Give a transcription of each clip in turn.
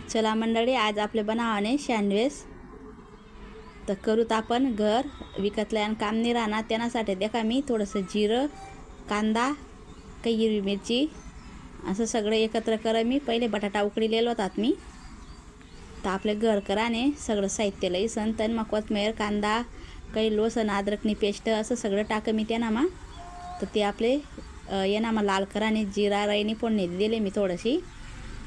चला मंडळी, आज आपले बनावाने सँडविच तर करूत आपण घर विकतल्या आणि काम नाही राहणार त्यासाठी देखा मी थोडंसं जिरं, कांदा, काही हिरवी मिरची असं सगळं एकत्र करा। मी पहिले बटाटा उकडलेला होतात मी तर आपले घर कराने सगळं साहित्य लई सन तन मग कोथमीर, कांदा, काही लसूण, अद्रकनी पेस्ट असं सगळं टाक मी त्यानामा। तर ते आपले येनामा लाल कराने जिरा राईनी फोडणी दिले मी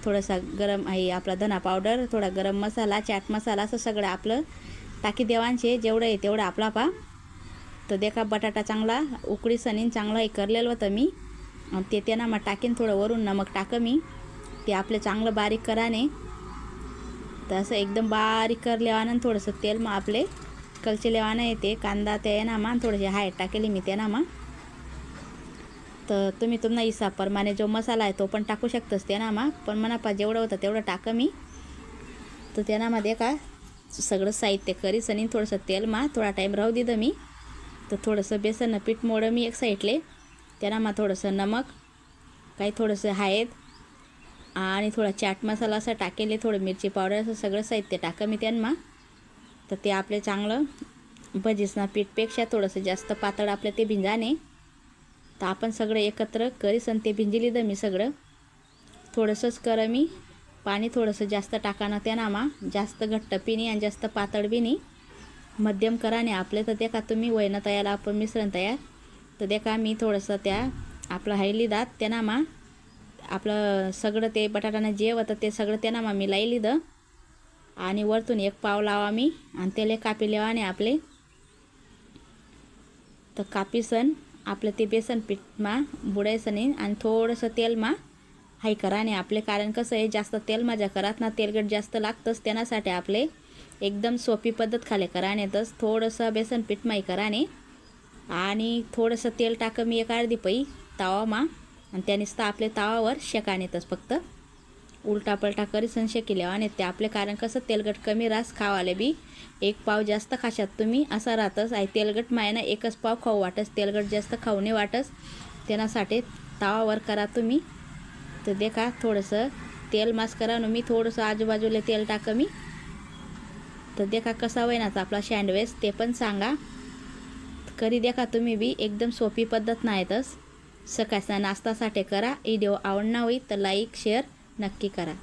थोडासा गरम आहे आपला धना पावडर, थोडा गरम मसाला, चाट मसाला असं सगळं आपलं टाकी देवांचे जेवढं आहे तेवढं आपला पा। तर देखा बटाटा चांगला उकडी सनीन चांगला हे करलेलं होतं मी आणि ते त्यांना मग टाकीन थोडं वरून नमक टाक मी ते आपलं चांगलं बारीक कराने। तर असं एकदम बारीक करल्यावानं थोडंसं तेल मग आपले कलचेलेवानं येते कांदा ते ना मग थोडेसे हाय टाकेली मी त्यांना मग। तर तुम्ही तुम्हाला हिसाबप्रमाणे जो मसाला आहे तो पण टाकू शकतस त्यांना मग, पण मनापा जेवढं होतं तेवढं टाक मी। तर त्यामध्ये का सगळं साहित्य करी सनी थोडंसं तेल मा थोडा टाईम राहू दिलं मी। तर थोडंसं बेसन पीठ मोडं मी एक साईडले त्यांना मग थोडंसं नमक, काही थोडंसं हळद आणि थोडा चाट मसाला असं टाकेले, थोडं मिरची पावडर असं सगळं साहित्य टाक मी त्यांना। तर ते आपले चांगलं भजीसना पीठपेक्षा थोडंसं जास्त पातळ आपलं ते भिंजाने। तर आपण सगळं एकत्र करीस आणि ते भिंजली द मी सगळं थोडंसंच कर मी पाणी थोडंसं जास्त टाकाना त्यांना मग, जास्त घट्ट पिणी आणि जास्त पातळ बी नाही, मध्यम कराने आपले। तर देखा तुम्ही वयनं तयार आपण मिश्रण तयार। तर देखा मी थोडंसं त्या आपलं हायली दात त्यांना मग आपलं सगळं ते बटाटाने जे होतं ते सगळं त्यांना मग मी लाईली द आणि वरतून एक पाव लावा मी आणि त्याला कापी लेवाने आपले। तर कापीसन आपलं ते बेसन पीठ मा बुडायसनी आणि थोडंसं तेल मा हाई कराने आपले, कारण कसं आहे जास्त तेल माझ्या करात ना तेलगट जास्त लागतंच त्यासाठी आपले एकदम सोपी पद्धत खाले करानेतच थोडंसं बेसन पीठ माई कराने आणि थोडंसं तेल टाक मी एक अर्धी पई तावा मा आणि त्यानिस्ता आपले तावावर शेकानेतच फक्त उलटा पलटा करी सण शेकिल्या आणि ते आपले, कारण कसं तेलगट कमी रास खावाले बी एक पाव जास्त खाशात तुम्ही असं राहतच आहे। तेलगट मायना एकच पाव खाऊ वाटस, तेलगट जास्त खाऊ नाही वाटस त्यासाठी तावावर करा तुम्ही। तर देखा थोडंसं तेल मास करा मी थोडंसं आजूबाजूला तेल टाक मी। तर देखा कसा वयनाचा आपला सँडविच ते पण सांगा करी देखा तुम्ही बी, एकदम सोपी पद्धत नाहीतच। सकाळचा नाश्तासाठी करा। व्हिडिओ आवडला होई तर लाईक शेअर नक्की करा।